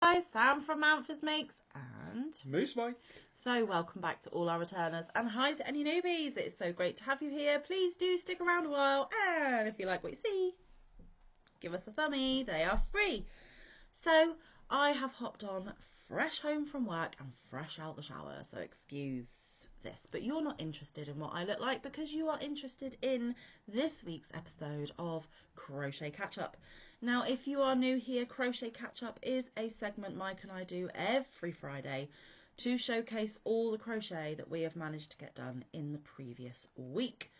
Guys, Sam from Manfa's Makes and Moose Mike. So welcome back to all our returners, and hi to any newbies. It's so great to have you here. Please do stick around a while, and if you like what you see, give us a thumbie. They are free. So I have hopped on fresh home from work and fresh out the shower, so excuse this, but you're not interested in what I look like because you are interested in this week's episode of Crochet Catch Up. Now, if you are new here, Crochet Catch Up is a segment Mike and I do every Friday to showcase all the crochet that we have managed to get done in the previous week.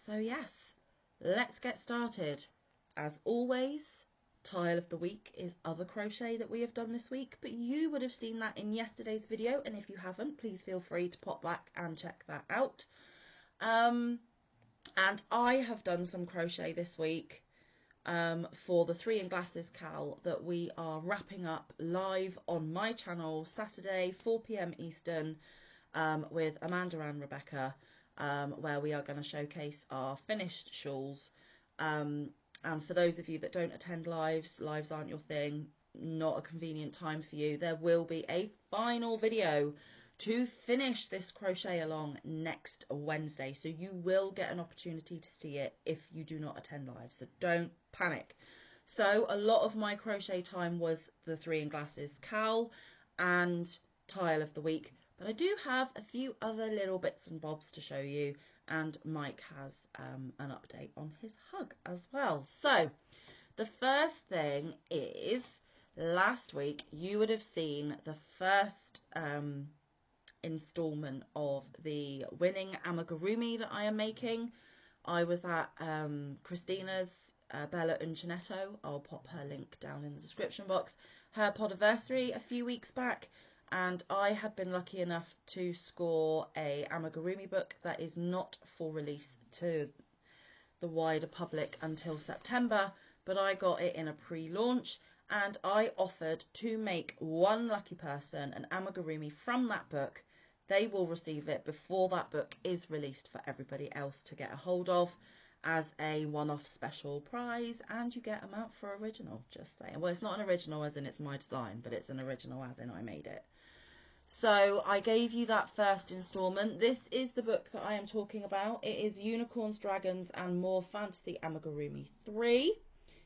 So yes, let's get started. As always, tile of the week is other crochet that we have done this week, but you would have seen that in yesterday's video, and if you haven't, please feel free to pop back and check that out. And I have done some crochet this week for the 3 in Glasses Cal that we are wrapping up live on my channel Saturday 4 PM Eastern with Amanda and Rebecca, where we are going to showcase our finished shawls. And for those of you that don't attend lives aren't your thing, not a convenient time for you, there will be a final video to finish this crochet along next Wednesday. So you will get an opportunity to see it if you do not attend live. So don't panic. So a lot of my crochet time was the 3 in Glasses Cal and tile of the week. But I do have a few other little bits and bobs to show you, and Mike has an update on his hug as well. So the first thing is, last week you would have seen the first installment of the winning amigurumi that I am making. I was at Christina's, Bella Uncinetto, I'll pop her link down in the description box, her podiversary a few weeks back. And I had been lucky enough to score a amigurumi book that is not for release to the wider public until September, but I got it in a pre-launch, and I offered to make one lucky person an amigurumi from that book. They will receive it before that book is released for everybody else to get a hold of as a one-off special prize, and you get them out for original, just saying. Well, it's not an original as in it's my design, but it's an original as in I made it. So I gave you that first instalment. This is the book that I am talking about. It is Unicorns, Dragons and More Fantasy Amigurumi 3.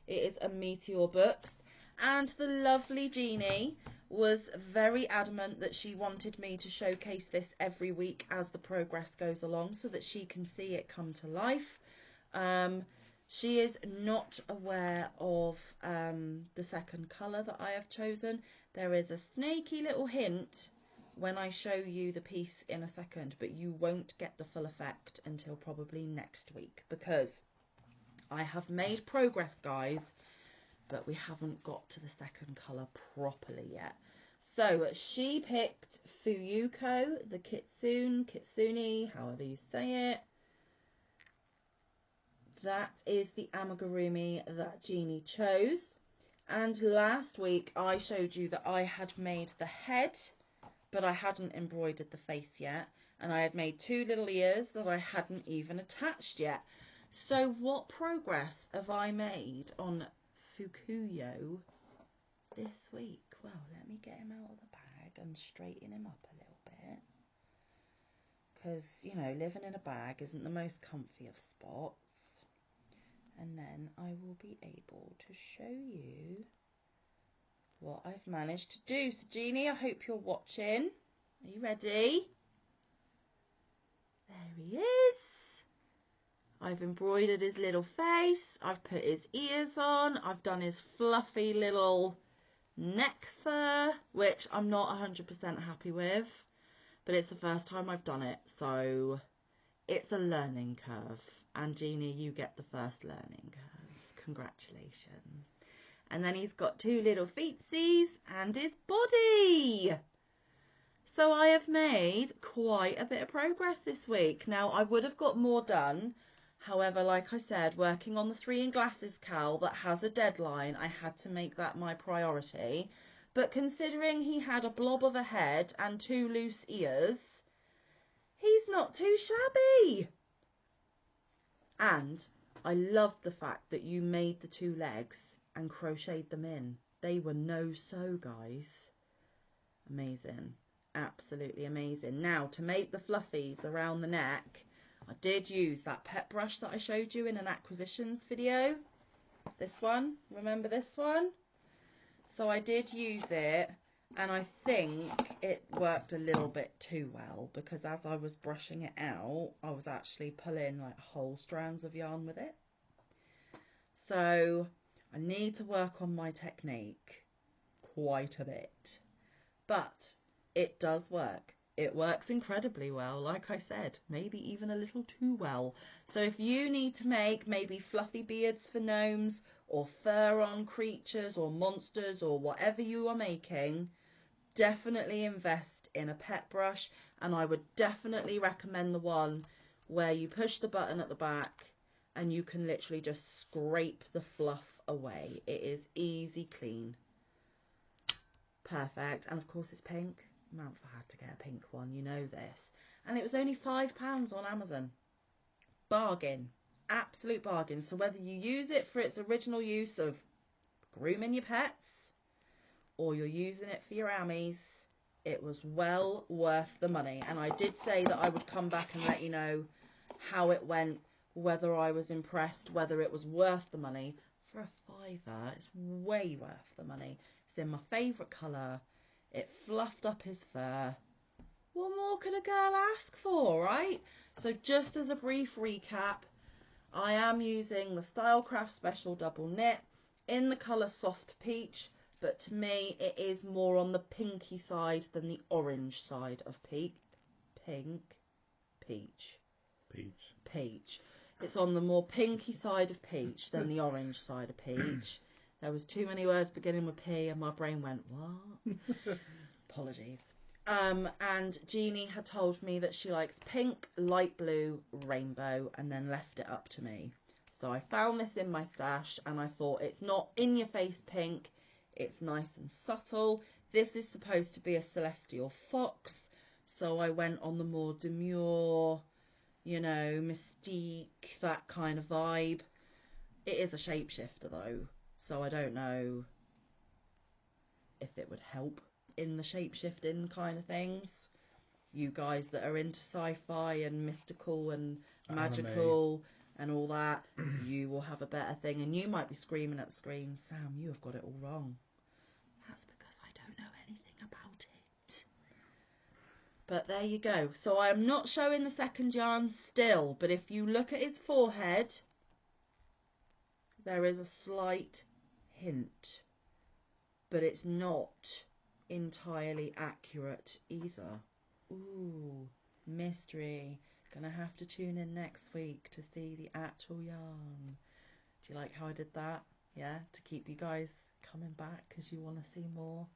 It is a Meteor Books. And the lovely Genie was very adamant that she wanted me to showcase this every week as the progress goes along so that she can see it come to life. She is not aware of the second colour that I have chosen. There is a snaky little hint when I show you the piece in a second, but you won't get the full effect until probably next week, because I have made progress, guys, but we haven't got to the second colour properly yet. So she picked Fuyuko, the Kitsune, however you say it. That is the amigurumi that Genie chose. And last week I showed you that I had made the head, but I hadn't embroidered the face yet, and I had made 2 little ears that I hadn't even attached yet. So what progress have I made on Fukuyo this week? Well, let me get him out of the bag and straighten him up a little bit, because, you know, living in a bag isn't the most comfy of spots. And then I will be able to show you what I've managed to do. So Genie, I hope you're watching. Are you ready? There he is. I've embroidered his little face. I've put his ears on. I've done his fluffy little neck fur, which I'm not 100% happy with, but it's the first time I've done it, so it's a learning curve. And Genie, you get the first learning curve. Congratulations. And then he's got 2 little feetsies and his body. So I have made quite a bit of progress this week. Now, I would have got more done. However, like I said, working on the 3 in Glasses Cal that has a deadline, I had to make that my priority. But considering he had a blob of a head and 2 loose ears, he's not too shabby. And I loved the fact that you made the 2 legs and crocheted them in. They were no sew, guys. Amazing. Absolutely amazing. Now, to make the fluffies around the neck, I did use that pet brush that I showed you in an acquisitions video. This one. Remember this one? So I did use it, and I think it worked a little bit too well, because as I was brushing it out, I was actually pulling like whole strands of yarn with it. So I need to work on my technique quite a bit, but it does work. It works incredibly well, like I said, maybe even a little too well. So if you need to make maybe fluffy beards for gnomes, or fur on creatures or monsters, or whatever you are making, definitely invest in a pet brush. And I would definitely recommend the one where you push the button at the back and you can literally just scrape the fluff away. It is easy, clean. Perfect. And of course it's pink. Manfa had to get a pink one, you know this. And it was only £5 on Amazon. Bargain. Absolute bargain. So whether you use it for its original use of grooming your pets, or you're using it for your ammies, it was well worth the money. And I did say that I would come back and let you know how it went, whether I was impressed, whether it was worth the money. For a £5, it's way worth the money. It's in my favourite colour. It fluffed up his fur. What more could a girl ask for, right? So just as a brief recap, I am using the Stylecraft Special Double Knit in the colour Soft Peach, but to me it is more on the pinky side than the orange side of peach. It's on the more pinky side of peach than the orange side of peach. There was too many words beginning with P and my brain went, what? Apologies. And Genie had told me that she likes pink, light blue, rainbow, and then left it up to me. So I found this in my stash and I thought, it's not in your face pink, it's nice and subtle. This is supposed to be a celestial fox, so I went on the more demure, you know, mystique, that kind of vibe. It is a shapeshifter though, so I don't know if it would help in the shape-shifting kind of things. You guys that are into sci-fi and mystical and magical and all that, you will have a better thing, and you might be screaming at the screen, Sam, you have got it all wrong. That's because I don't know anything about it. But there you go. So I am not showing the second yarn still, but if you look at his forehead, there is a slight hint, but it's not entirely accurate either. Ooh, mystery. Gonna have to tune in next week to see the actual yarn. Do you like how I did that? Yeah, to keep you guys coming back because you want to see more.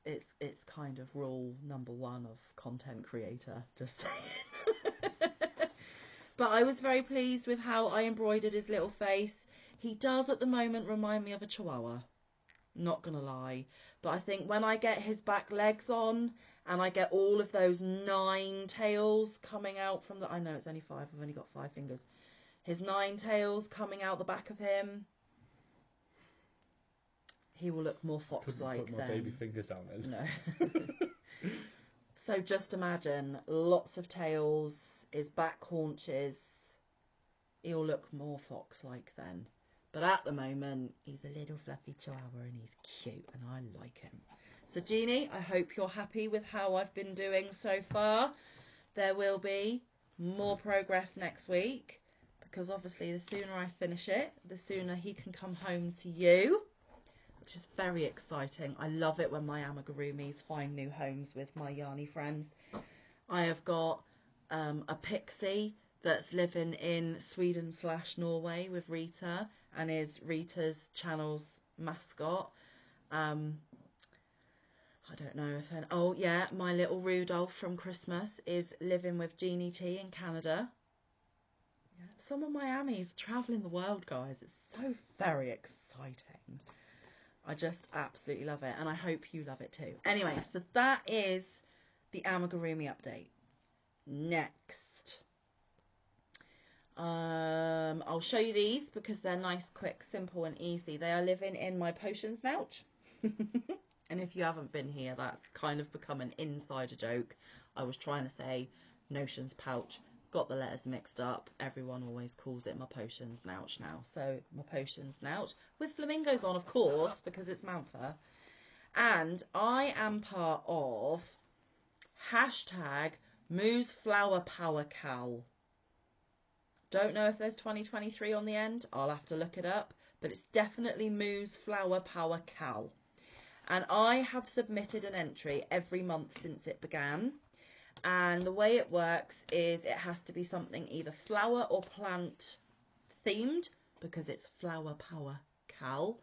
It's kind of rule number one of content creator, just saying. But I was very pleased with how I embroidered his little face. He does at the moment remind me of a chihuahua. Not gonna lie, but I think when I get his back legs on and I get all of those 9 tails coming out from the, I know it's only 5, I've only got 5 fingers, his 9 tails coming out the back of him, he will look more fox-like then. Put my baby fingers down then. No. So just imagine lots of tails, his back haunches, he'll look more fox-like then. But at the moment, he's a little fluffy chihuahua and he's cute and I like him. So Genie, I hope you're happy with how I've been doing so far. There will be more progress next week, because obviously the sooner I finish it, the sooner he can come home to you, which is very exciting. I love it when my amigurumis find new homes with my yarny friends. I have got a pixie that's living in Sweden/Norway with Rita and is Rita's channel's mascot. I don't know if... Oh, yeah, my little Rudolph from Christmas is living with Genie T in Canada. Yeah, some of my Ammies travelling the world, guys. It's so very exciting. I just absolutely love it, and I hope you love it too. Anyway, so that is the amigurumi update. Next, I'll show you these because they're nice, quick, simple and easy. They are living in my potions pouch. And if you haven't been here, that's kind of become an insider joke. I was trying to say notions pouch, got the letters mixed up. Everyone always calls it my potions pouch now. So my potions pouch with flamingos on, of course, because it's Manfa. And I am part of hashtag Moo's Flower Power Cal. Don't know if there's 2023 on the end. I'll have to look it up. But it's definitely Moo's Flower Power Cal. And I have submitted an entry every month since it began. And the way it works is it has to be something either flower or plant themed, because it's Flower Power Cal.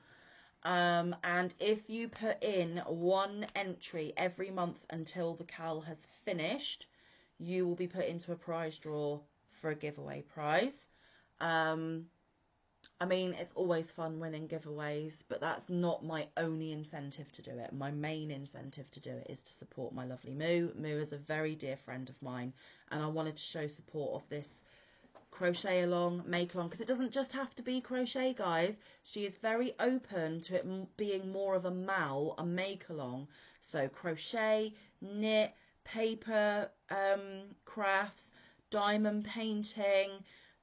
And if you put in one entry every month until the cal has finished, you will be put into a prize draw for a giveaway prize. I mean, it's always fun winning giveaways, but that's not my only incentive to do it. My main incentive to do it is to support my lovely Moo. Moo is a very dear friend of mine, and I wanted to show support of this crochet along, make along, because it doesn't just have to be crochet, guys. She is very open to it being more of a mal, a make along. So crochet, knit, paper crafts, diamond painting,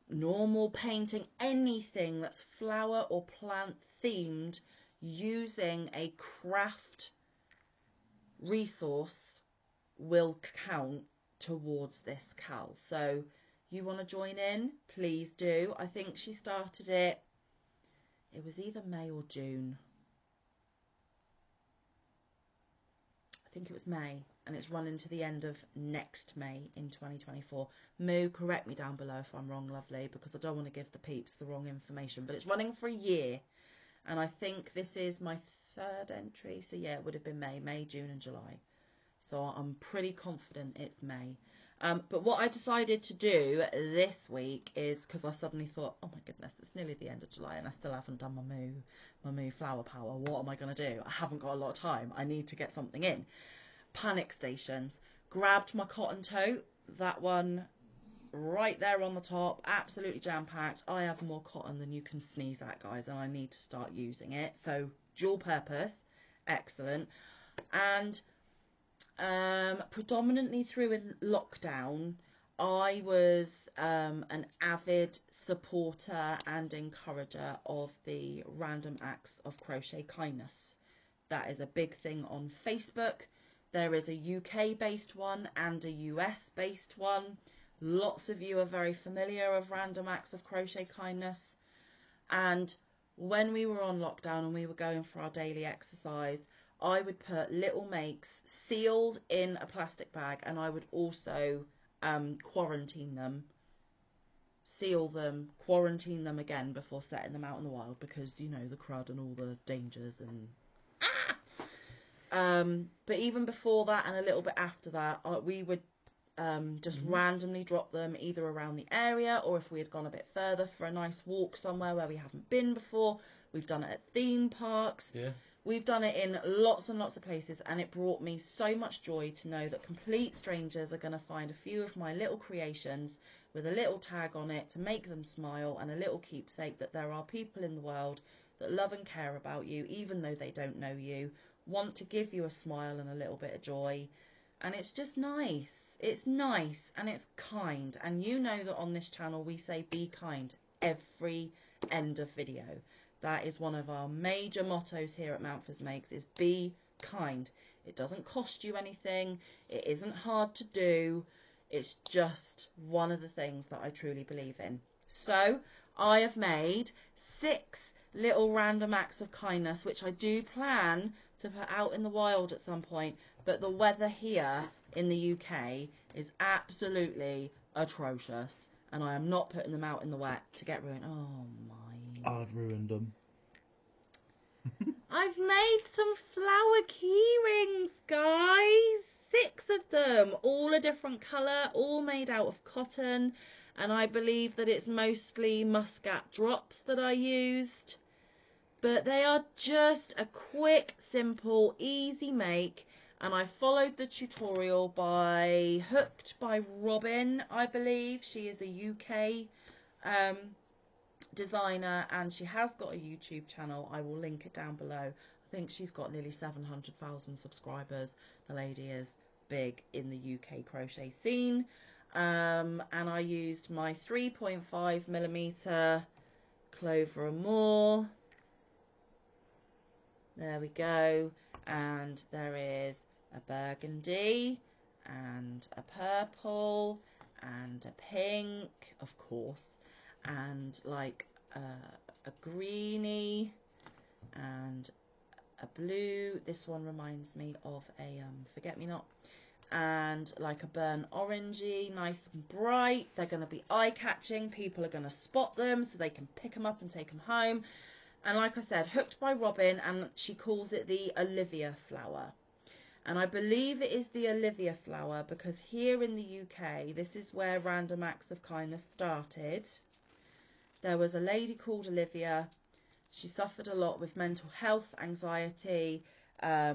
normal painting, anything that's flower or plant themed using a craft resource will count towards this cal. So you want to join in, please do. I think she started it was either May or June. I think it was May, and it's running to the end of next May in 2024. Moo, correct me down below if I'm wrong, lovely, because I don't want to give the peeps the wrong information. But it's running for a year, and I think this is my third entry. So yeah, it would have been May, June and July. So I'm pretty confident it's May. But what I decided to do this week is, because I suddenly thought, oh my goodness, it's nearly the end of July and I still haven't done my Moo Flower Power. What am I going to do? I haven't got a lot of time. I need to get something in. Panic stations. Grabbed my cotton tote, that one right there on the top, absolutely jam-packed. I have more cotton than you can sneeze at, guys, and I need to start using it. So dual purpose, excellent. And predominantly through in lockdown, I was an avid supporter and encourager of the Random Acts of Crochet Kindness. That is a big thing on Facebook. There is a UK based one and a US based one. Lots of you are very familiar of Random Acts of Crochet Kindness. And when we were on lockdown and we were going for our daily exercise, I would put little makes sealed in a plastic bag, and I would also quarantine them, seal them, quarantine them again before setting them out in the wild, because, you know, the crud and all the dangers and but even before that and a little bit after that, we would just randomly drop them either around the area, or if we had gone a bit further for a nice walk somewhere where we haven't been before. We've done it at theme parks. Yeah. We've done it in lots and lots of places, and it brought me so much joy to know that complete strangers are going to find a few of my little creations with a little tag on it to make them smile, and a little keepsake that there are people in the world that love and care about you, even though they don't know you, want to give you a smile and a little bit of joy. And it's just nice. It's nice and it's kind. And you know that on this channel we say be kind every end of video. That is one of our major mottos here at Manfa's Makes, is be kind. It doesn't cost you anything. It isn't hard to do. It's just one of the things that I truly believe in. So I have made 6 little random acts of kindness, which I do plan to put out in the wild at some point. But the weather here in the UK is absolutely atrocious, and I am not putting them out in the wet to get ruined. Oh my. I've ruined them. I've made some flower keyrings, guys. 6 of them, all a different colour, all made out of cotton, and I believe that it's mostly muscat drops that I used. But they are just a quick, simple, easy make, and I followed the tutorial by Hooked by Robin, I believe. She is a UK designer, and she has got a YouTube channel. I will link it down below. I think she's got nearly 700,000 subscribers. The lady is big in the UK crochet scene. And I used my 3.5mm Clover and More. There we go. And there is a burgundy and a purple and a pink, of course, and like a greeny and a blue. This one reminds me of a forget-me-not, and like a burnt orangey, nice and bright. They're going to be eye-catching. People are going to spot them so they can pick them up and take them home. And like I said, hooked by Robin, and she calls it the Olivia flower. And I believe it is the Olivia flower because here in the UK, this is where Random Acts of Kindness started. There was a lady called Olivia. She suffered a lot with mental health, anxiety,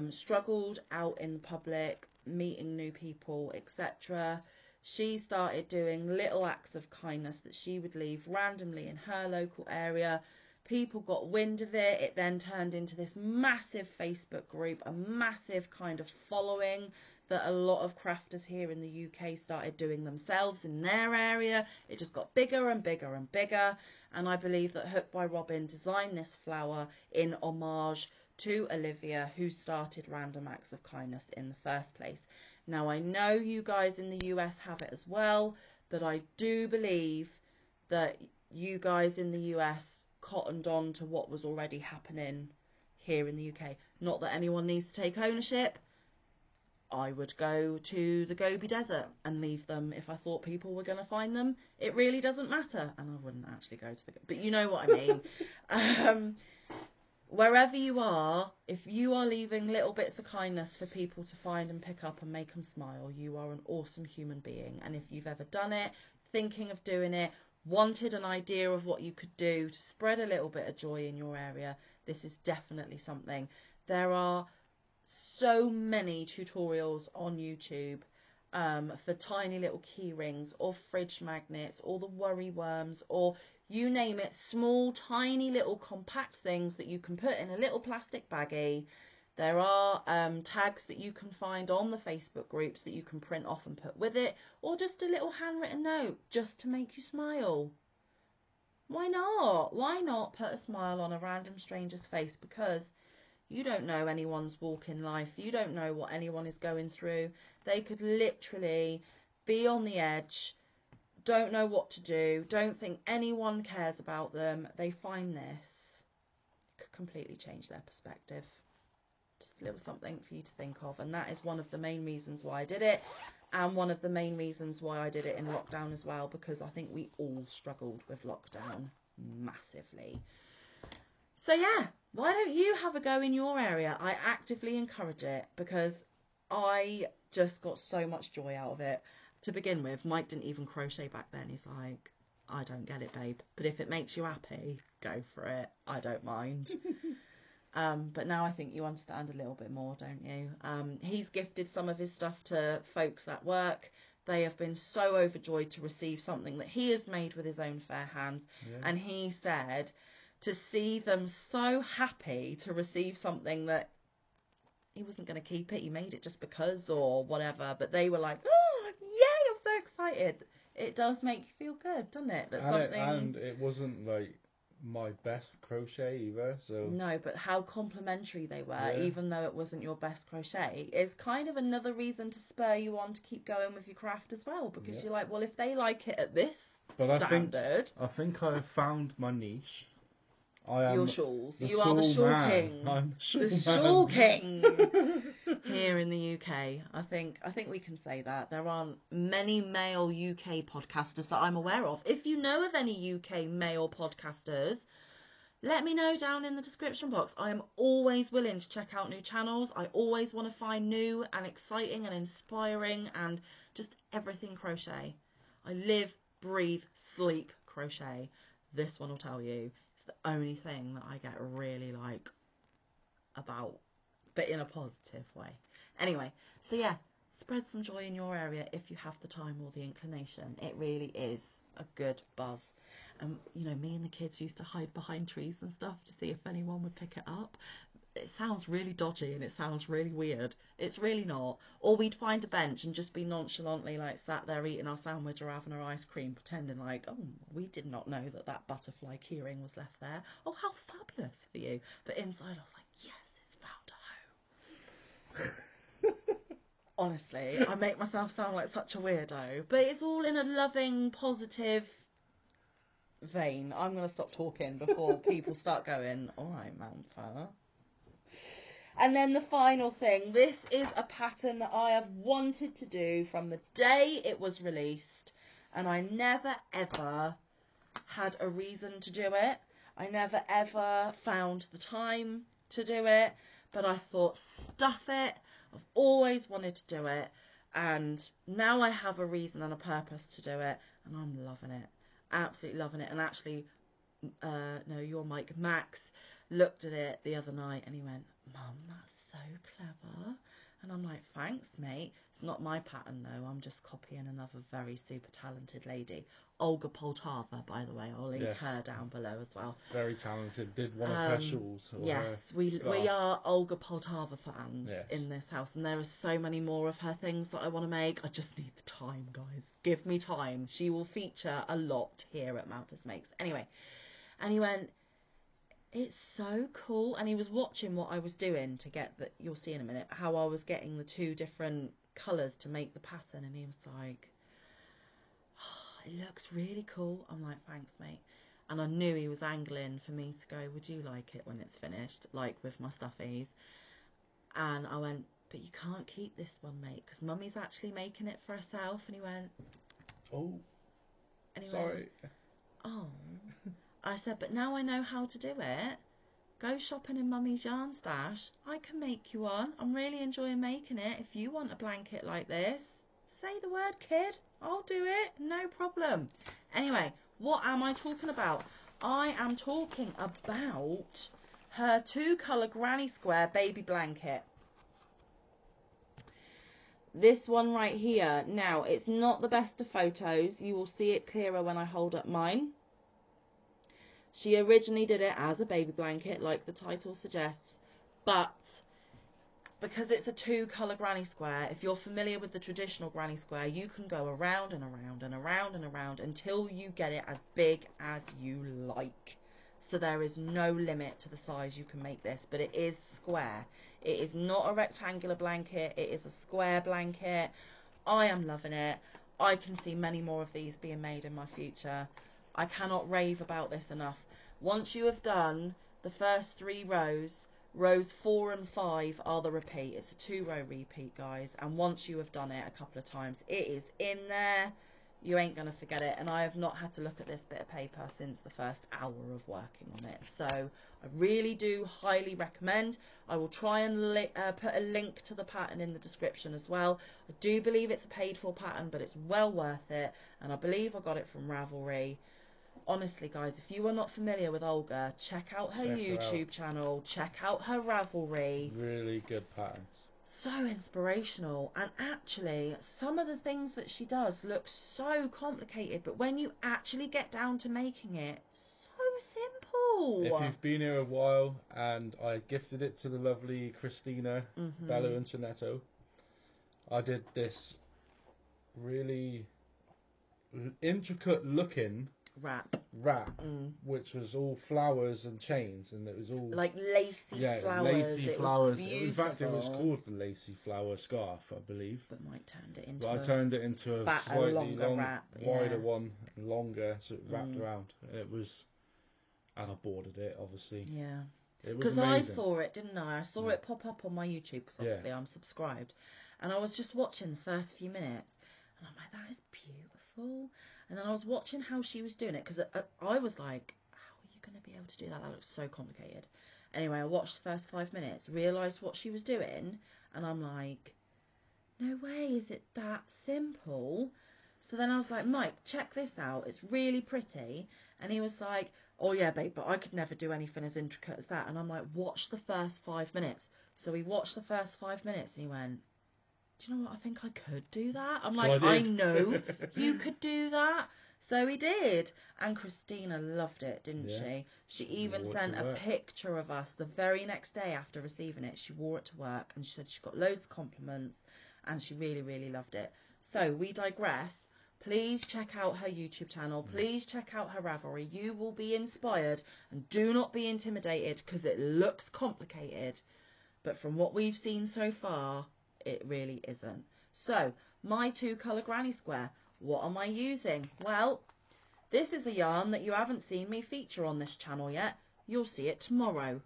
struggled out in the public, meeting new people, etc. She started doing little acts of kindness that she would leave randomly in her local area. People got wind of it. It then turned into this massive Facebook group, a massive kind of following that a lot of crafters here in the UK started doing themselves in their area. It just got bigger and bigger and bigger. And I believe that Hooked by Robin designed this flower in homage to Olivia, who started Random Acts of Kindness in the first place. Now, I know you guys in the US have it as well, but I do believe that you guys in the US cottoned on to what was already happening here in the UK. Not that anyone needs to take ownership. I would go to the Gobi Desert and leave them if I thought people were going to find them. It really doesn't matter. And I wouldn't actually go to the... But you know what I mean. Wherever you are, if you are leaving little bits of kindness for people to find and pick up and make them smile, you are an awesome human being. And if you've ever done it, thinking of doing it, wanted an idea of what you could do to spread a little bit of joy in your area, this is definitely something. There are so many tutorials on YouTube for tiny little key rings or fridge magnets or the worry worms or you name it, small tiny little compact things that you can put in a little plastic baggie. There are tags that you can find on the Facebook groups that you can print off and put with it, or just a little handwritten note just to make you smile. Why not? Why not put a smile on a random stranger's face? Because you don't know anyone's walk in life. You don't know what anyone is going through. They could literally be on the edge, don't know what to do, don't think anyone cares about them. They find this, could completely change their perspective. Just a little something for you to think of, and that is one of the main reasons why I did it, and one of the main reasons why I did it in lockdown as well, because I think we all struggled with lockdown massively. So yeah, why don't you have a go in your area? I actively encourage it because I just got so much joy out of it. To begin with, Mike didn't even crochet back then. He's like, I don't get it, babe, but if it makes you happy, go for it. I don't mind. But now I think you understand a little bit more, don't you? He's gifted some of his stuff to folks at work. They have been so overjoyed to receive something that he has made with his own fair hands. Yeah. And he said to see them so happy to receive something that he wasn't going to keep it. He made it just because or whatever. But they were like, oh, yay, I'm so excited. It does make you feel good, doesn't it? That and it wasn't like my best crochet either, so no, but how complimentary they were, yeah. Even though it wasn't your best crochet, is kind of another reason to spur you on to keep going with your craft as well, because you're like, well, if they like it at this standard, I think I have found my niche. Your shawls. You are the shawl king. I'm the shawl king here in the UK. I think we can say that. There aren't many male UK podcasters that I'm aware of. If you know of any UK male podcasters, let me know down in the description box. I am always willing to check out new channels. I always want to find new and exciting and inspiring and just everything crochet. I live, breathe, sleep crochet. This one will tell you. The only thing that I get really like about, but in a positive way. Anyway, so yeah, spread some joy in your area if you have the time or the inclination. It really is a good buzz. And, you know, me and the kids used to hide behind trees and stuff to see if anyone would pick it up. It sounds really dodgy and it sounds really weird. It's really not. Or we'd find a bench and just be nonchalantly like sat there eating our sandwich or having our ice cream, pretending like, oh, we did not know that that butterfly keyring was left there. Oh, how fabulous for you. But inside I was like, yes, it's found a home. Honestly, I make myself sound like such a weirdo. But it's all in a loving, positive vein. I'm going to stop talking before people start going, all right, Manfa. And then the final thing, this is a pattern that I have wanted to do from the day it was released, and I never ever had a reason to do it. I never ever found the time to do it, but I thought, stuff it, I've always wanted to do it, and now I have a reason and a purpose to do it, and I'm loving it, absolutely loving it. And actually, no, your Mike, Max, looked at it the other night and he went, Mum, that's so clever. And I'm like, thanks, mate. It's not my pattern, though. I'm just copying another very super talented lady. Olga Poltava, by the way. I'll link her down below as well. Very talented. Did one of her shawls. Yes, we are Olga Poltava fans in this house. And there are so many more of her things that I want to make. I just need the time, guys. Give me time. She will feature a lot here at Manfa's Makes. Anyway, and he went, it's so cool. And he was watching what I was doing to get that. You'll see in a minute how I was getting the two different colours to make the pattern. And he was like, oh, it looks really cool. I'm like, thanks, mate. And I knew he was angling for me to go, would you like it when it's finished? Like with my stuffies. And I went, but you can't keep this one, mate, because Mummy's actually making it for herself. And he went, oh, and he sorry. went, oh. I said, but now I know how to do it. Go shopping in Mummy's yarn stash. I can make you one. I'm really enjoying making it. If you want a blanket like this, say the word, kid. I'll do it. No problem. Anyway, what am I talking about? I am talking about her 2-colour granny square baby blanket. This one right here. Now, it's not the best of photos. You will see it clearer when I hold up mine. She originally did it as a baby blanket, like the title suggests, but because it's a 2-colour granny square, if you're familiar with the traditional granny square, you can go around and around and around and around until you get it as big as you like. So there is no limit to the size you can make this, but it is square. It is not a rectangular blanket, it is a square blanket. I am loving it. I can see many more of these being made in my future. I cannot rave about this enough. Once you have done the first 3 rows, rows 4 and 5 are the repeat. It's a 2-row repeat, guys. And once you have done it a couple of times, it is in there. You ain't going to forget it. And I have not had to look at this bit of paper since the first hour of working on it. So I really do highly recommend. I will try and put a link to the pattern in the description as well. I do believe it's a paid for pattern, but it's well worth it. And I believe I got it from Ravelry. Honestly, guys, if you are not familiar with Olga, check out her YouTube channel, check out her Ravelry. Really good patterns. So inspirational. And actually, some of the things that she does look so complicated, but when you actually get down to making it, so simple. If you've been here a while, and I gifted it to the lovely Christina Bello and Cinetto, I did this really intricate looking wrap, which was all flowers and chains, and it was all like lacy flowers. Lacy flowers. In fact, it was called the lacy flower scarf, I believe. But Mike turned it into a slightly longer wrap, wider one, longer, so it wrapped around. It was, and I bordered it, obviously. Yeah. Because I saw it, didn't I? I saw it pop up on my YouTube because obviously I'm subscribed, and I was just watching the first few minutes, and I'm like, that is beautiful. And then I was watching how she was doing it, because I was like, how are you going to be able to do that? That looks so complicated. Anyway, I watched the first 5 minutes, realised what she was doing, and I'm like, no way, is it that simple? So then I was like, Mike, check this out. It's really pretty. And he was like, oh yeah, babe, but I could never do anything as intricate as that. And I'm like, watch the first 5 minutes. So he watched the first 5 minutes and he went, do you know what? I think I could do that. I'm like, I know you could do that. So we did, and Christina loved it, didn't she? She even Wore it sent to a work. picture of us the very next day after receiving it. She wore it to work, and she said she got loads of compliments, and she really, really loved it. So we digress. Please check out her YouTube channel. Please check out her Ravelry. You will be inspired, and do not be intimidated because it looks complicated. But from what we've seen so far, it really isn't. So, my 2-colour granny square. What am I using? Well, this is a yarn that you haven't seen me feature on this channel yet. You'll see it tomorrow.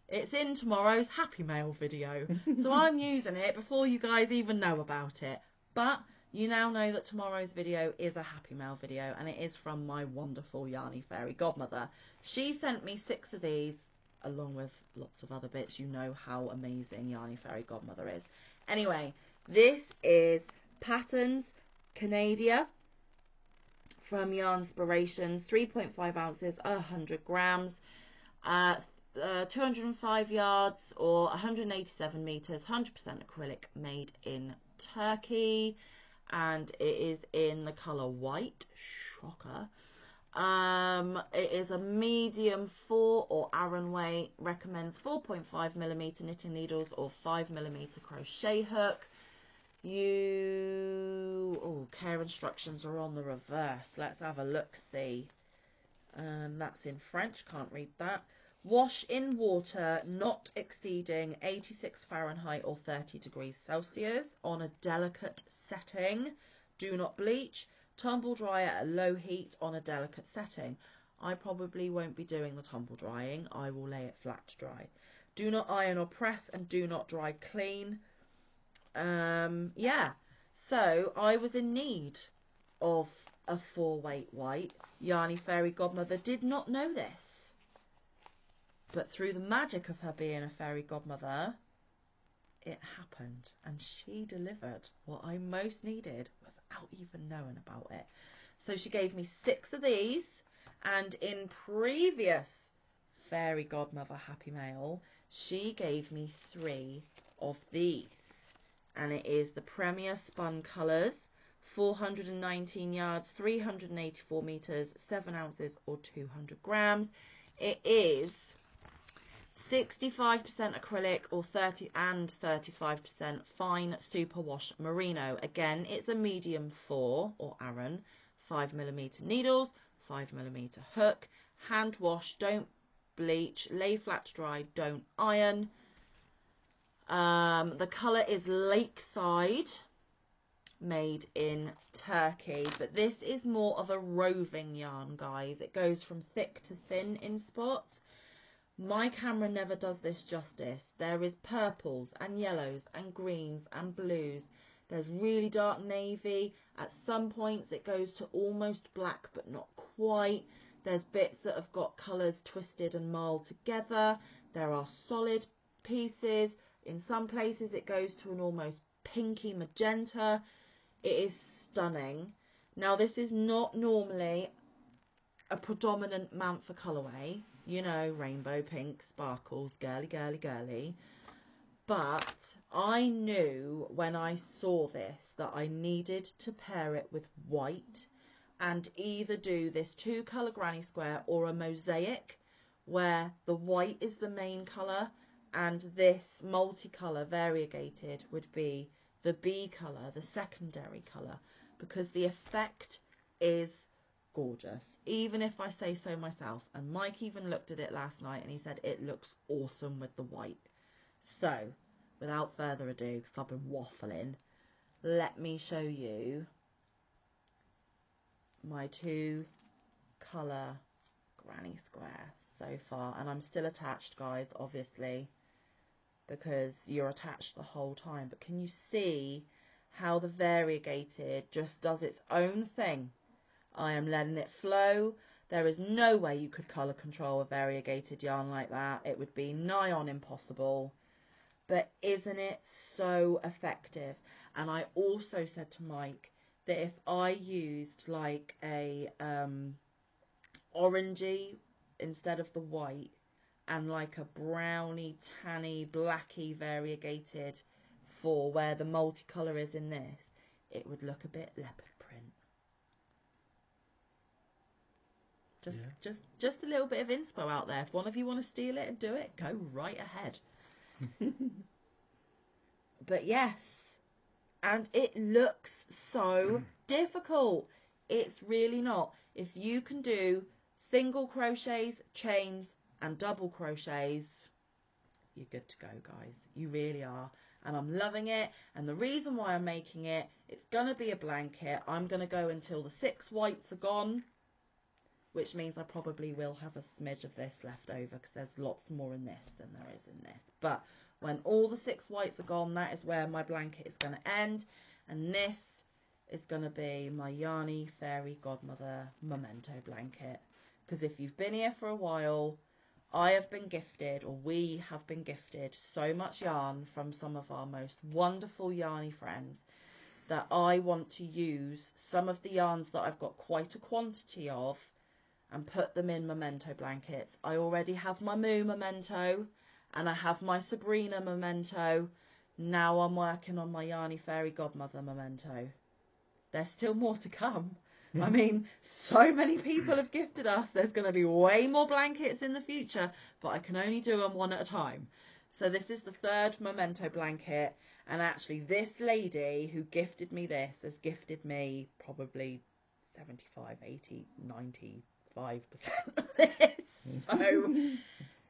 It's in tomorrow's Happy Mail video. So I'm using it before you guys even know about it. But you now know that tomorrow's video is a Happy Mail video, and it is from my wonderful yarny fairy godmother. She sent me 6 of these, along with lots of other bits. You know how amazing yarny fairy godmother is. Anyway, this is Patterns Canadia from Yarnspirations, 3.5 ounces, 100 grams, 205 yards or 187 meters, 100% acrylic, made in Turkey, and it is in the color white. Shocker. It is a medium 4 or Aran weight. Recommends 4.5mm knitting needles or 5mm crochet hook. Care instructions are on the reverse. Let's have a look see. That's in French, can't read that. Wash in water not exceeding 86 Fahrenheit or 30 degrees Celsius on a delicate setting. Do not bleach. Tumble dry at a low heat on a delicate setting. I probably won't be doing the tumble drying. I will lay it flat to dry. Do not iron or press, and do not dry clean. Yeah, so I was in need of a 4-weight white. Yarny Fairy Godmother did not know this, but through the magic of her being a fairy godmother, it happened, and she delivered what I most needed without even knowing about it. So she gave me 6 of these, and in previous fairy godmother Happy Mail, she gave me 3 of these. And it is the Premier Spun Colours, 419 yards, 384 metres, 7 ounces or 200 grams. It is 65% acrylic or 35% fine superwash merino. Again, it's a medium 4 or Aran, 5mm needles, 5mm hook, hand wash, don't bleach, lay flat to dry, don't iron. The colour is Lakeside, made in Turkey, but this is more of a roving yarn, guys. It goes from thick to thin in spots. My camera never does this justice. There is purples and yellows and greens and blues. There's really dark navy. At some points it goes to almost black, but not quite. There's bits that have got colours twisted and marled together. There are solid pieces. In some places it goes to an almost pinky magenta. It is stunning. Now, this is not normally a predominant Manfa colourway. You know, rainbow, pink, sparkles, girly, girly, girly. But I knew when I saw this that I needed to pair it with white and either do this 2-colour granny square or a mosaic where the white is the main colour and this multicolour variegated would be the B colour, the secondary colour, because the effect is gorgeous, even if I say so myself. And Mike even looked at it last night and he said it looks awesome with the white. So, without further ado, because I've been waffling, let me show you my 2-colour granny square so far. And I'm still attached, guys, obviously, because you're attached the whole time. But can you see how the variegated just does its own thing? I am letting it flow. There is no way you could colour control a variegated yarn like that. It would be nigh on impossible. But isn't it so effective? And I also said to Mike that if I used like a orangey instead of the white, and like a browny, tanny, blacky variegated for where the multicolour is in this, it would look a bit leopard print. Just a little bit of inspo out there. If one of you want to steal it and do it, go right ahead. But yes, and it looks so difficult. It's really not. If you can do single crochets, chains and double crochets, you're good to go, guys. You really are. And I'm loving it. And the reason why I'm making it, it's going to be a blanket. I'm going to go until the 6 whites are gone, which means I probably will have a smidge of this left over because there's lots more in this than there is in this. But when all the 6 whites are gone, that is where my blanket is going to end. And this is going to be my Yarny Fairy Godmother Memento blanket. Because if you've been here for a while, I have been gifted, or we have been gifted, so much yarn from some of our most wonderful yarny friends that I want to use some of the yarns that I've got quite a quantity of and put them in memento blankets. I already have my Moo memento and I have my Sabrina memento. Now I'm working on my Yarny Fairy Godmother memento. There's still more to come. I mean, so many people have gifted us. There's going to be way more blankets in the future, but I can only do them one at a time. So this is the 3rd memento blanket. And actually, this lady who gifted me this has gifted me probably 75, 80, 95% of this. So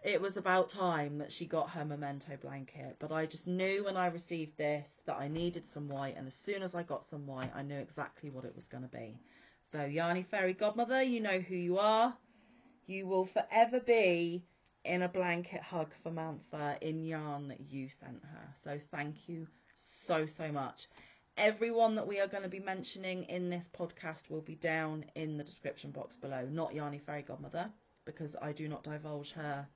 it was about time that she got her memento blanket. But I just knew when I received this that I needed some white. And as soon as I got some white, I knew exactly what it was going to be. So Yarny Fairy Godmother, you know who you are. You will forever be in a blanket hug for Manfa in yarn that you sent her. So thank you so much. Everyone that we are going to be mentioning in this podcast will be down in the description box below. Not Yarny Fairy Godmother, because I do not divulge her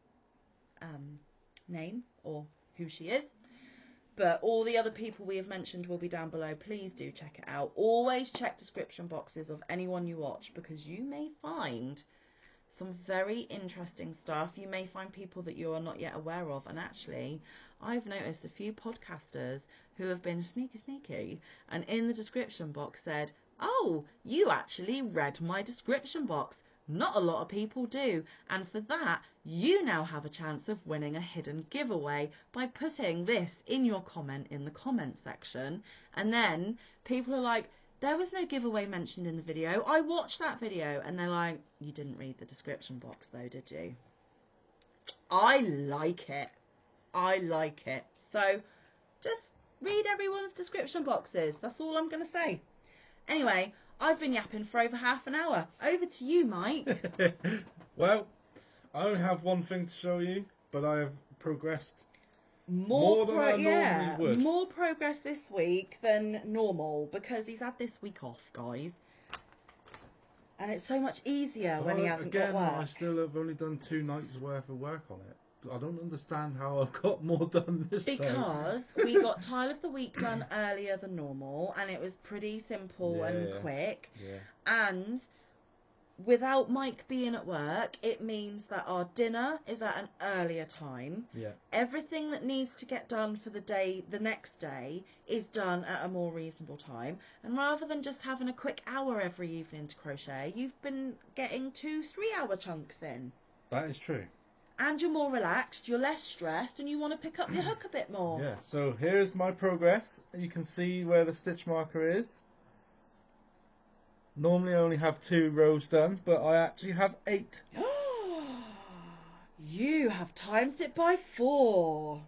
name or who she is. But all the other people we have mentioned will be down below. Please do check it out. Always check description boxes of anyone you watch, because you may find some very interesting stuff. You may find people that you are not yet aware of. And actually, I've noticed a few podcasters who have been sneaky and in the description box said, "Oh, you actually read my description box." Not a lot of people do, and for that you now have a chance of winning a hidden giveaway by putting this in your comment in the comment section. And then people are like, "There was no giveaway mentioned in the video. I watched that video." And they're like, "You didn't read the description box though, did you?" I like it. I like it. So just read everyone's description boxes. That's all I'm going to say. Anyway, I've been yapping for over half an hour. Over to you, Mike. Well, I only have one thing to show you, but I have progressed more than I normally would. More progress this week than normal, because he's had this week off, guys. And it's so much easier when he hasn't got work. I still have only done 2 nights worth of work on it. I don't understand how I've got more done this time. Because we got Tile of the Week done earlier than normal, and it was pretty simple and quick. Yeah. And without Mike being at work, it means that our dinner is at an earlier time. Yeah. Everything that needs to get done for the next day, is done at a more reasonable time. And rather than just having a quick hour every evening to crochet, you've been getting 2-3 hour chunks in. That is true. And you're more relaxed, you're less stressed, and you want to pick up your hook a bit more. Yeah, so here's my progress. You can see where the stitch marker is. Normally I only have 2 rows done, but I actually have 8. You have times it by 4.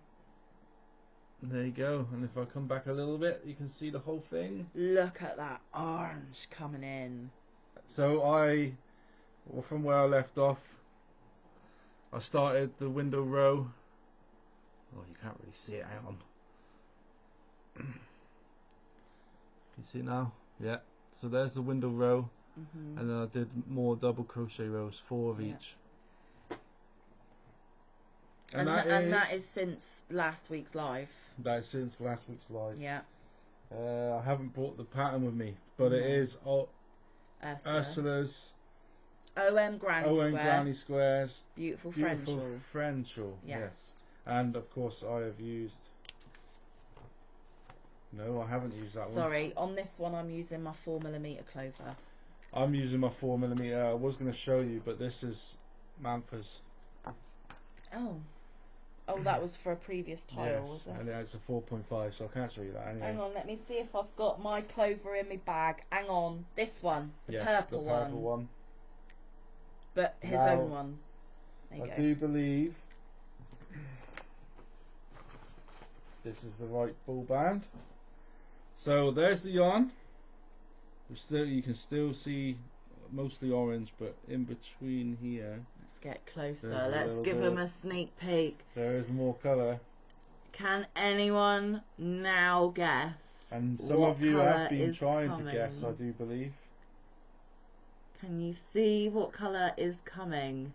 There you go. And if I come back a little bit, you can see the whole thing. Look at that orange coming in. So from where I left off, I started the window row. Oh, you can't really see it. Hang on. Can you see it now? Yeah. So there's the window row, and then I did more double crochet rows, 4 of each. And that is since last week's live. That is since last week's live. Yeah. I haven't brought the pattern with me, but it is Ursula's OM Granny Squares. Beautiful Friend shawl. Yes. And of course I have used... No, I haven't used that one. Sorry, on this one I'm using my 4mm clover. I'm using my 4mm. I was going to show you, but this is Manfa's. Oh, that was for a previous tile, was it? And it's a 4.5, so I can't show you that anyway. Hang on, let me see if I've got my clover in my bag. Hang on, this one, the Yes, purple the purple one. But his Now, own one. There you go. I do believe this is the right ball band. So there's the yarn. You can still see mostly orange, but in between here. Let's get closer. Let's give him a sneak peek. There is more colour. Can anyone now guess? And some of you have been trying to guess, I do believe. Can you see what colour is coming?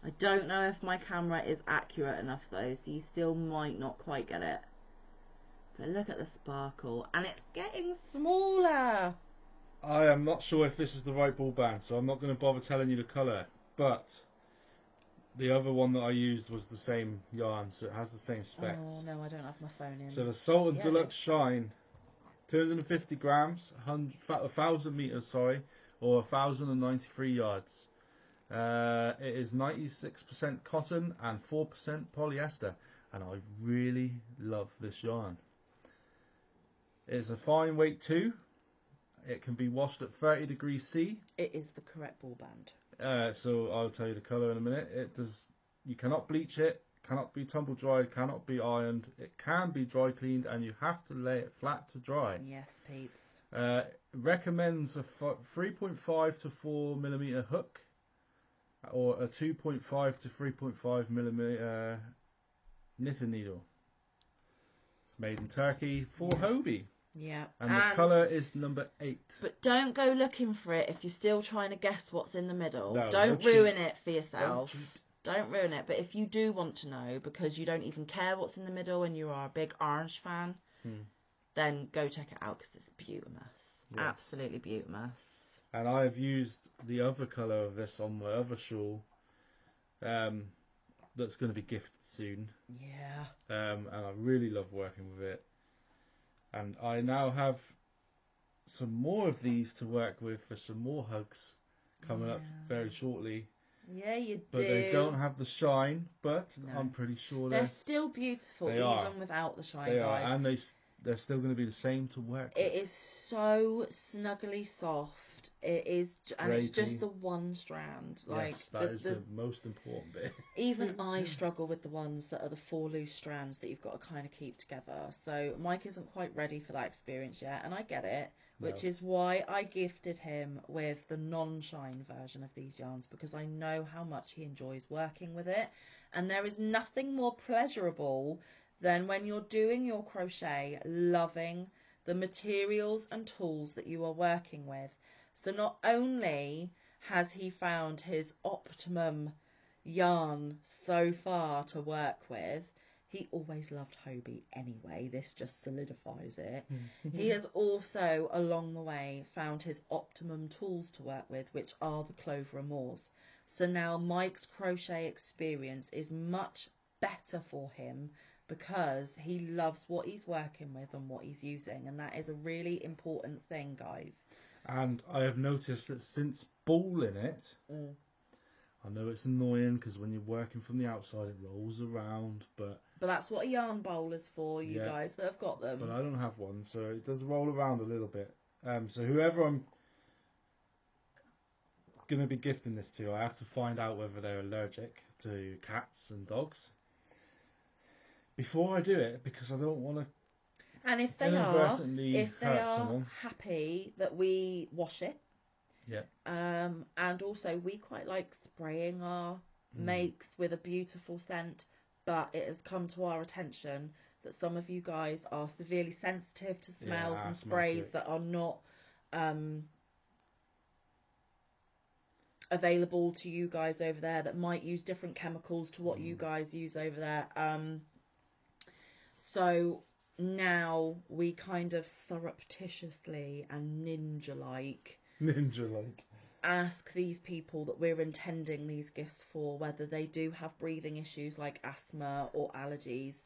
I don't know if my camera is accurate enough though, so you still might not quite get it. But look at the sparkle, and it's getting smaller. I am not sure if this is the right ball band, so I'm not going to bother telling you the colour. But the other one that I used was the same yarn, so it has the same specs. Oh no, I don't have my phone in. So the Sultan Deluxe Shine, 250 grams, 1,000 meters, sorry, or 1,093 yards. It is 96% cotton and 4% polyester, and I really love this yarn. It's a fine weight too. It can be washed at 30 degrees C. It is the correct ball band. So I'll tell you the colour in a minute. It does. You cannot bleach it. Cannot be tumble dried. Cannot be ironed. It can be dry cleaned, and you have to lay it flat to dry. Yes, peeps. Recommends a 3.5 to 4 millimeter hook, or a 2.5 to 3.5 millimeter knitting needle. It's made in Turkey for Hobie. Yeah. And the colour is number 8. But don't go looking for it if you're still trying to guess what's in the middle. No, don't ruin it for yourself. Don't ruin it. But if you do want to know, because you don't even care what's in the middle and you are a big orange fan, then go check it out because it's beautiful. Yes. Absolutely beautiful. And I have used the other colour of this on my other shawl. That's going to be gifted soon. Yeah. And I really love working with it. And I now have some more of these to work with for some more hugs coming up very shortly. Yeah, you do. But they don't have the shine, but I'm pretty sure they're still beautiful even without the shine, guys. And they're still going to be the same to work with. It is so snuggly soft. It is, and it's just the one strand. Like yes, that is the most important bit. Even I struggle with the ones that are the 4 loose strands that you've got to kind of keep together. So Mike isn't quite ready for that experience yet, and I get it, which is why I gifted him with the non-shine version of these yarns, because I know how much he enjoys working with it, and there is nothing more pleasurable than when you're doing your crochet, loving the materials and tools that you are working with. So not only has he found his optimum yarn so far to work with, he always loved Hobie anyway, this just solidifies it. He has also along the way found his optimum tools to work with, which are the Clover and Moors. So now Mike's crochet experience is much better for him because he loves what he's working with and what he's using, and that is a really important thing, guys. And I have noticed that since balling it, I know it's annoying because when you're working from the outside it rolls around, but that's what a yarn bowl is for, you guys that have got them. But I don't have one, so it does roll around a little bit. So whoever I'm going to be gifting this to, I have to find out whether they're allergic to cats and dogs before I do it, because I don't want to. And if they are happy that we wash it, and also we quite like spraying our makes with a beautiful scent, but it has come to our attention that some of you guys are severely sensitive to smells and sprays that are not available to you guys over there, that might use different chemicals to what you guys use over there. So now we kind of surreptitiously and ninja-like ask these people that we're intending these gifts for whether they do have breathing issues like asthma or allergies,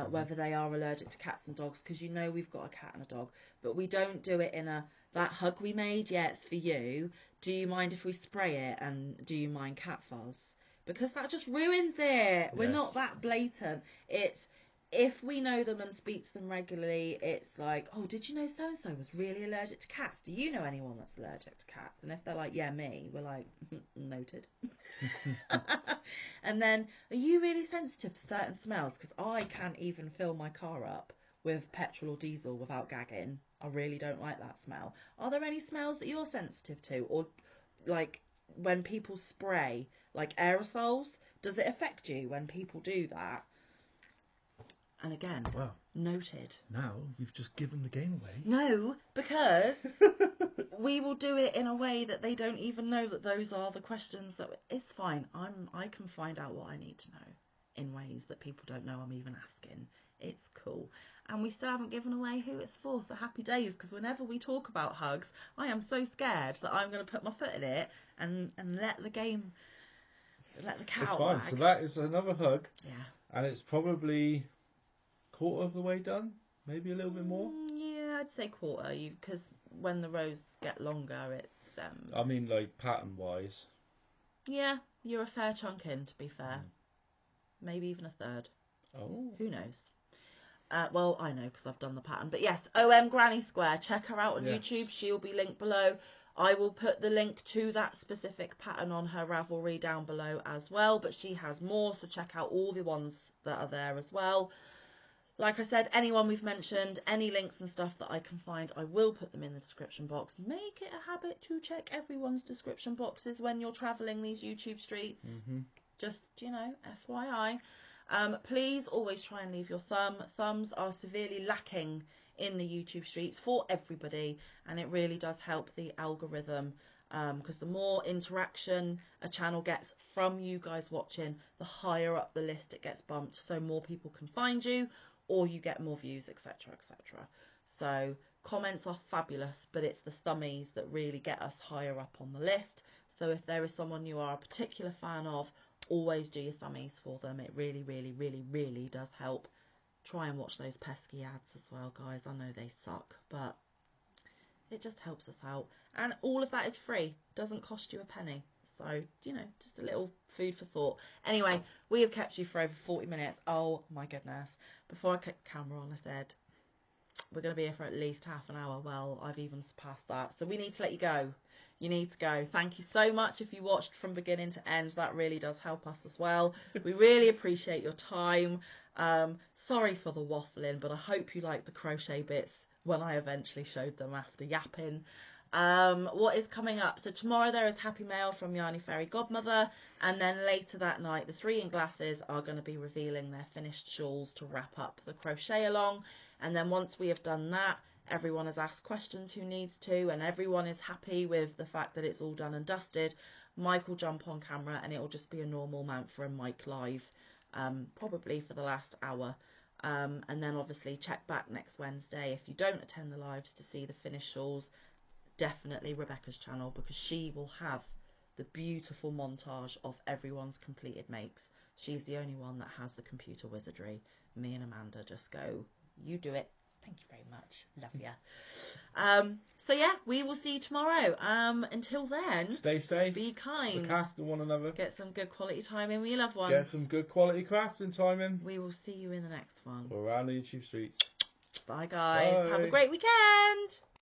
whether they are allergic to cats and dogs, because you know we've got a cat and a dog, but we don't do it in that hug we made, yeah, it's for you. Do you mind if we spray it, and do you mind cat fuzz? Because that just ruins it. We're not that blatant. It's, if we know them and speak to them regularly, it's like, oh, did you know so-and-so was really allergic to cats? Do you know anyone that's allergic to cats? And if they're like, yeah, me, we're like, noted. And then, are you really sensitive to certain smells? Because I can't even fill my car up with petrol or diesel without gagging. I really don't like that smell. Are there any smells that you're sensitive to? Or, like, when people spray, like aerosols, does it affect you when people do that? And again, noted. Now you've just given the game away. No, because we will do it in a way that they don't even know that those are the questions that... It's fine. I can find out what I need to know in ways that people don't know I'm even asking. It's cool. And we still haven't given away who it's for, so happy days, because whenever we talk about hugs, I am so scared that I'm going to put my foot in it and let the game... Let the cat It's out fine. wag. So that is another hug. Yeah. And it's probably quarter of the way done, maybe a little bit more. Yeah, I'd say quarter. Because when the rows get longer, it's. I mean, like pattern wise. Yeah, you're a fair chunk in, to be fair. Maybe even a third. Oh. Who knows? Well, I know because I've done the pattern. But yes, OM Granny Square. Check her out on YouTube. She'll be linked below. I will put the link to that specific pattern on her Ravelry down below as well. But she has more, so check out all the ones that are there as well. Like I said, anyone we've mentioned, any links and stuff that I can find, I will put them in the description box. Make it a habit to check everyone's description boxes when you're travelling these YouTube streets. Just, you know, FYI. Please always try and leave your thumb. Thumbs are severely lacking in the YouTube streets for everybody, and it really does help the algorithm, because the more interaction a channel gets from you guys watching, the higher up the list it gets bumped, so more people can find you, or you get more views, etc, etc. So comments are fabulous, but it's the thummies that really get us higher up on the list. So if there is someone you are a particular fan of, always do your thummies for them. It really, really, really, really does help. Try and watch those pesky ads as well, guys. I know they suck, but it just helps us out. And all of that is free. Doesn't cost you a penny. So, you know, just a little food for thought. Anyway, we have kept you for over 40 minutes. Oh, my goodness. Before I clicked the camera on, I said, we're going to be here for at least half an hour. Well, I've even surpassed that. So we need to let you go. You need to go. Thank you so much if you watched from beginning to end. That really does help us as well. We really appreciate your time. Sorry for the waffling, but I hope you like the crochet bits when I eventually showed them after yapping. What is coming up? So tomorrow there is Happy Mail from Yarny Fairy Godmother, and then later that night the 3 in Glasses are going to be revealing their finished shawls to wrap up the crochet along. And then once we have done that, everyone has asked questions who needs to, and everyone is happy with the fact that it's all done and dusted. Mike will jump on camera and it will just be a normal Manfa and Mike live, probably for the last hour. And then obviously check back next Wednesday if you don't attend the lives to see the finished shawls. Definitely Rebecca's channel, because she will have the beautiful montage of everyone's completed makes. She's the only one that has the computer wizardry. Me and Amanda just go, you do it. Thank you very much. Love ya. So yeah, we will see you tomorrow. Until then, stay safe. Be kind. Look after one another. Get some good quality time in with your loved ones. Get some good quality crafting time in. We will see you in the next one. Around the YouTube streets. Bye guys. Bye. Have a great weekend.